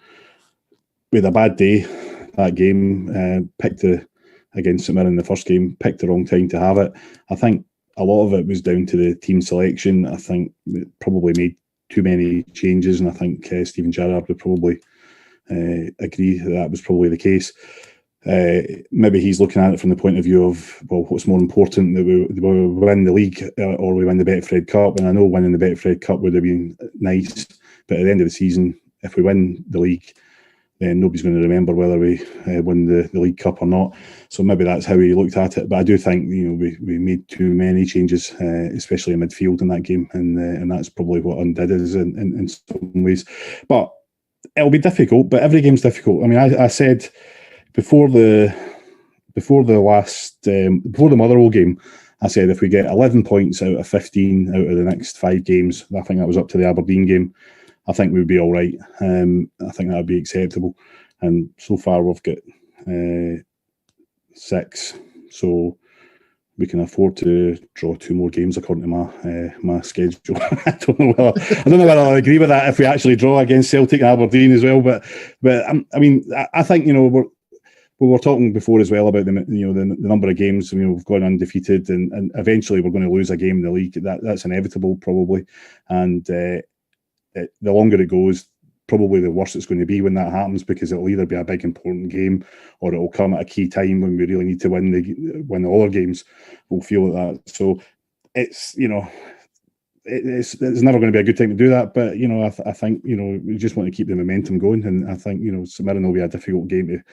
had a bad day that game, picked against St Mirren in the first game, picked the wrong time to have it. I think a lot of it was down to the team selection. I think it probably made too many changes, and I think Stephen Gerrard would probably agree that was probably the case. Maybe he's looking at it from the point of view of, well, what's more important, that we win the league or we win the Betfred Cup? And I know winning the Betfred Cup would have been nice, but at the end of the season, if we win the league, then nobody's going to remember whether we won the League Cup or not. So maybe that's how he looked at it. But I do think we made too many changes, especially in midfield in that game, and that's probably what undid us in some ways. But it'll be difficult. But every game's difficult. I mean, I said before the Motherwell game, I said if we get 11 points out of 15 out of the next 5 games, I think that was up to the Aberdeen game, I think we'd be all right. I think that would be acceptable. And so far we've got 6, so we can afford to draw 2 more games according to my schedule. I don't know whether I agree with that if we actually draw against Celtic and Aberdeen as well. But I mean, I think we were talking before as well about the number of games. We've gone undefeated, and eventually we're going to lose a game in the league. That's inevitable, probably. And the longer it goes, probably the worse it's going to be when that happens, because it'll either be a big important game or it'll come at a key time when we really need to win the other games. We'll feel like that. So it's it's never going to be a good time to do that. But I think we just want to keep the momentum going, and I think St Mirren will be a difficult game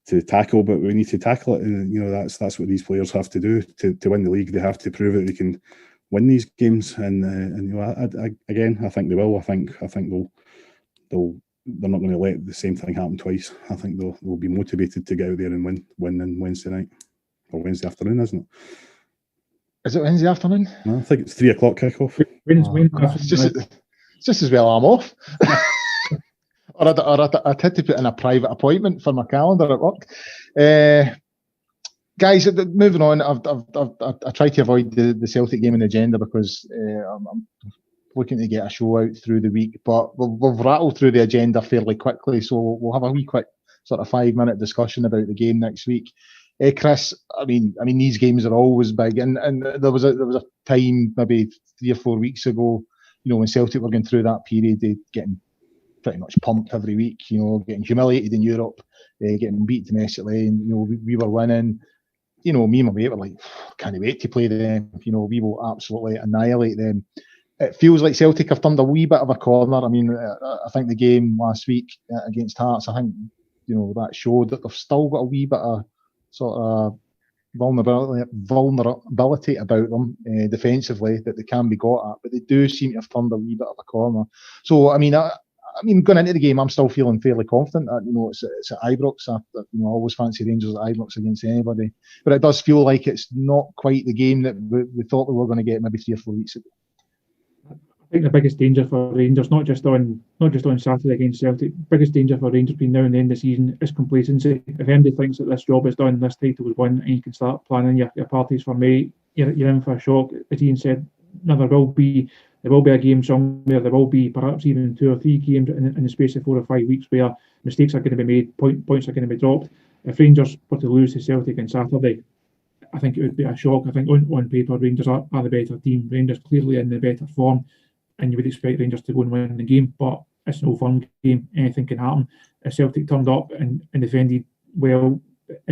to tackle, but we need to tackle it, and that's what these players have to do to win the league. They have to prove that they can win these games, and I think they will. I think they're not going to let the same thing happen twice. I think they'll be motivated to get out there and win on Wednesday night or Wednesday afternoon, isn't it? Is it Wednesday afternoon? No, I think it's 3 o'clock kickoff. It's just as well I'm off. or I'd had to put in a private appointment for my calendar at work. Guys, moving on. I try to avoid the Celtic game on the agenda because I'm looking to get a show out through the week, but we've rattled through the agenda fairly quickly, so we'll have a wee quick sort of 5-minute discussion about the game next week. Chris, I mean, these games are always big, and there was a time maybe 3 or 4 weeks ago, when Celtic were going through that period, they getting pretty much pumped every week, getting humiliated in Europe, getting beat domestically, and we were winning. Me and my mate were like, can't wait to play them. We will absolutely annihilate them. It feels like Celtic have turned a wee bit of a corner. I mean, I think the game last week against Hearts, I think that showed that they've still got a wee bit of sort of vulnerability about them defensively that they can be got at, but they do seem to have turned a wee bit of a corner. So I mean, going into the game, I'm still feeling fairly confident that it's at Ibrox. I always fancy Rangers at Ibrox against anybody, but it does feel like it's not quite the game that we thought we were going to get maybe 3 or 4 weeks ago. I think the biggest danger for Rangers, not just on Saturday against Celtic, biggest danger for Rangers between now and the end of the season is complacency. If anybody thinks that this job is done, this title is won, and you can start planning your parties for May, you're in for a shock. As Iain said, there will be a game somewhere. There will be perhaps even 2 or 3 games in the space of 4 or 5 weeks where mistakes are going to be made, points are going to be dropped. If Rangers were to lose to Celtic on Saturday, I think it would be a shock. I think on paper, Rangers are the better team. Rangers clearly in the better form, and you would expect Rangers to go and win the game, but it's no fun game. Anything can happen. If Celtic turned up and defended well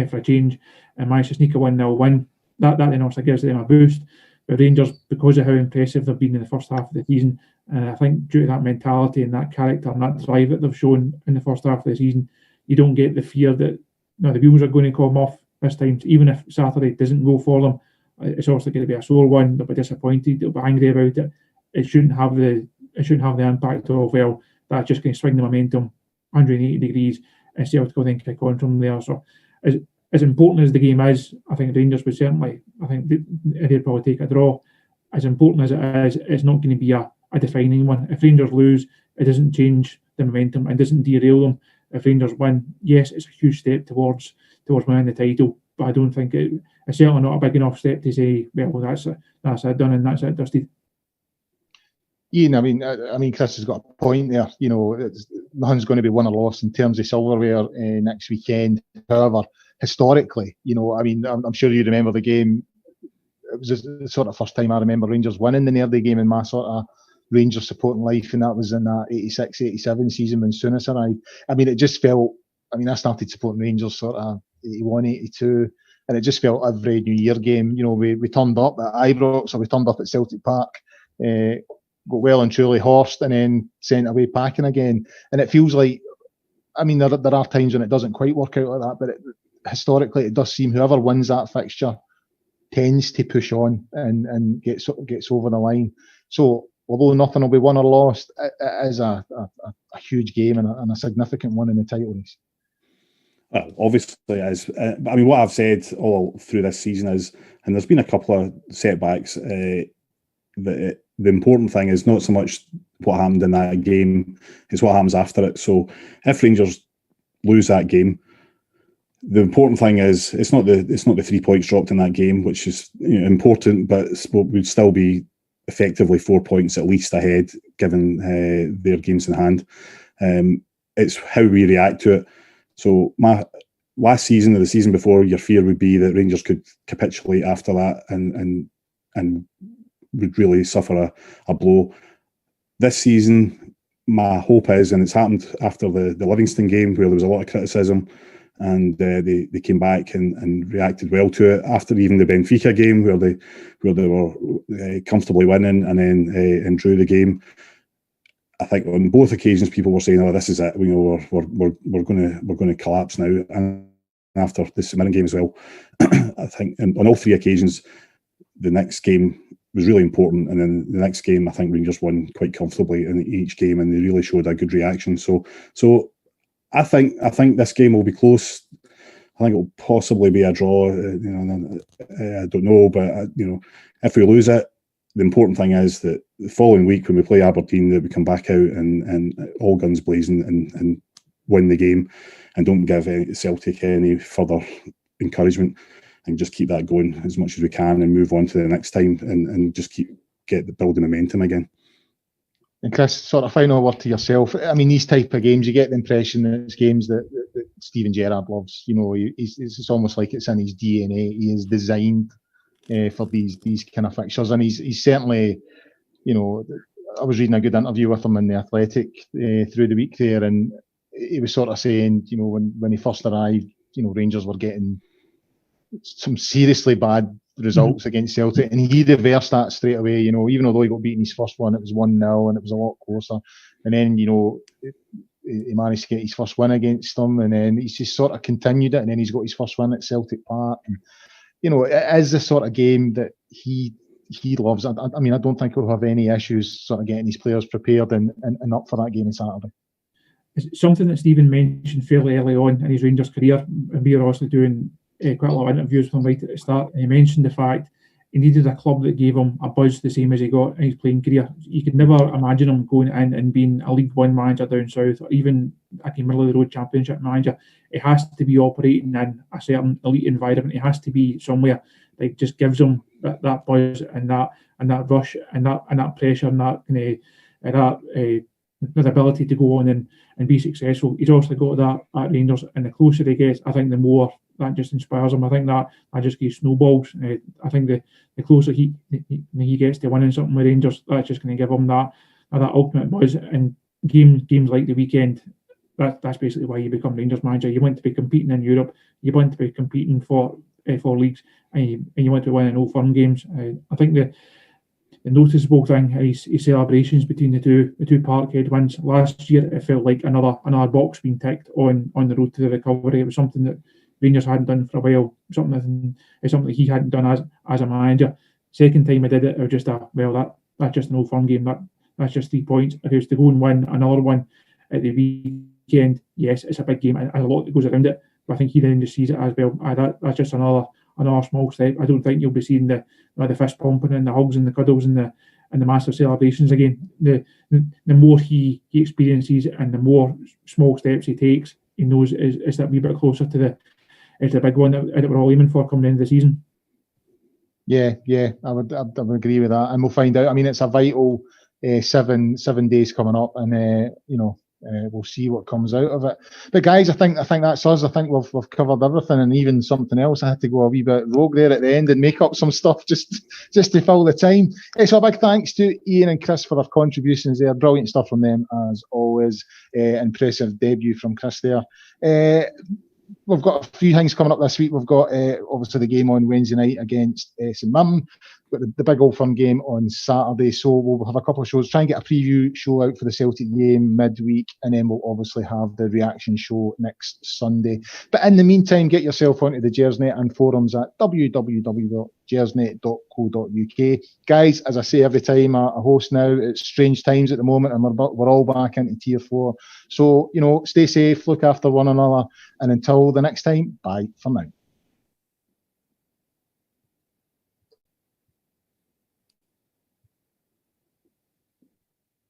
for a change and managed to sneak a 1-0 win, that then also gives them a boost. But Rangers, because of how impressive they've been in the first half of the season, I think due to that mentality and that character and that drive that they've shown in the first half of the season, you don't get the fear that the wheels are going to come off this time. Even if Saturday doesn't go for them, it's also going to be a sore one. They'll be disappointed. They'll be angry about it. It shouldn't have the impact of, well, that's just going to swing the momentum 180 degrees and Celtic will then kick on from there. So as important as the game is, I think Rangers would certainly, they'd probably take a draw. As important as it is, it's not going to be a defining one. If Rangers lose, it doesn't change the momentum and doesn't derail them. If Rangers win, yes, it's a huge step towards winning the title, but I don't think it's certainly not a big enough step to say, well, that's it done and that's it dusted. Iain, I mean, Chris has got a point there. Nothing's going to be won or lost in terms of silverware next weekend. However, historically, I'm sure you remember the game. It was the sort of first time I remember Rangers winning the Nerdy game in my sort of Rangers supporting life, and that was in that 86-87 season when Souness arrived. It just felt. I started supporting Rangers sort of 81-82, and it just felt every New Year game. We turned up at Ibrox or we turned up at Celtic Park. Got well and truly horsed and then sent away packing again. And it feels like, there are times when it doesn't quite work out like that, but historically it does seem whoever wins that fixture tends to push on and gets over the line. So although nothing will be won or lost, it is a huge game and a significant one in the title race. Well, obviously it is. What I've said all through this season is, and there's been a couple of setbacks, the important thing is not so much what happened in that game, it's what happens after it. So if Rangers lose that game, the important thing is it's not the 3 points dropped in that game, which is important, but would still be effectively 4 points at least ahead given their games in hand. It's how we react to it. So my last season or the season before, your fear would be that Rangers could capitulate after that and would really suffer a blow. This season, my hope is, and it's happened after the Livingston game where there was a lot of criticism, and they came back and reacted well to it after even the Benfica game where they were comfortably winning and then drew the game. I think on both occasions people were saying, "Oh, this is it. You know, we're going to collapse now." And after the St Mirren game as well, I think on all three occasions, the next game was really important, and then the next game I think Rangers won quite comfortably in each game, and they really showed a good reaction. So I think this game will be close. I think it'll possibly be a draw. I don't know, but if we lose it, the important thing is that the following week when we play Aberdeen, that we come back out and all guns blazing and win the game, and don't give Celtic any further encouragement, and just keep that going as much as we can and move on to the next time and just build the momentum again. And Chris, sort of final word to yourself. I mean, these type of games, you get the impression that it's games that Steven Gerrard loves. It's almost like it's in his DNA. He is designed for these kind of fixtures, and he's certainly, I was reading a good interview with him in The Athletic through the week there, and he was sort of saying, when he first arrived, Rangers were getting some seriously bad results against Celtic, and he reversed that straight away. Even although he got beaten his first one, it was 1-0 and it was a lot closer, and then he managed to get his first win against them, and then he's just sort of continued it, and then he's got his first win at Celtic Park, and it is the sort of game that he loves. I mean, I don't think he'll have any issues sort of getting his players prepared and up for that game on Saturday. It's something that Stephen mentioned fairly early on in his Rangers career, and we were also doing quite a lot of interviews with him right at the start, and he mentioned the fact he needed a club that gave him a buzz the same as he got in his playing career. You could never imagine him going in and being a League One manager down south, or even a middle of the road Championship manager. It has to be operating in a certain elite environment. It has to be somewhere that just gives him that buzz and that rush and that pressure and that ability to go on and be successful. He's also got that at Rangers, and the closer he gets, I think the more that just inspires him. I think that just gives snowballs. I think the closer he gets to winning something with Rangers, that's just going to give him that ultimate buzz. And games like the weekend, that's basically why you become Rangers manager. You want to be competing in Europe, you want to be competing for leagues, and you want to win in Old Firm games. I think the noticeable thing is his celebrations between the two Parkhead wins. Last year, it felt like another box being ticked on the road to the recovery. It was something that Rangers hadn't done for a while. Something that he hadn't done as a manager. Second time I did it, it was just that's just an Old Firm game. That's just 3 points. If it was to go and win another one at the weekend, yes, it's a big game and a lot that goes around it. But I think he then just sees it as well. That's just another small step. I don't think you'll be seeing the fist pumping and the hugs and the cuddles and the massive celebrations again. The more he experiences and the more small steps he takes, he knows is that wee bit closer to the big one that we're all aiming for coming into the season. Yeah, I would agree with that, and we'll find out. I mean, it's a vital 7 days coming up, and we'll see what comes out of it. But guys, I think that's us. I think we've covered everything, and even something else. I had to go a wee bit rogue there at the end and make up some stuff just to fill the time. So a big thanks to Iain and Chris for their contributions there. Brilliant stuff from them as always. Impressive debut from Chris there. We've got a few things coming up this week. We've got obviously the game on Wednesday night against St Mirren. We've got the big Old Firm game on Saturday. So we'll have a couple of shows. Try and get a preview show out for the Celtic game midweek, and then we'll obviously have the reaction show next Sunday. But in the meantime, get yourself onto the Gersnet and forums at www.gersnet.co.uk. Guys, as I say every time I host now, it's strange times at the moment, and we're all back into Tier 4. So, stay safe, look after one another, and until the next time, bye for now.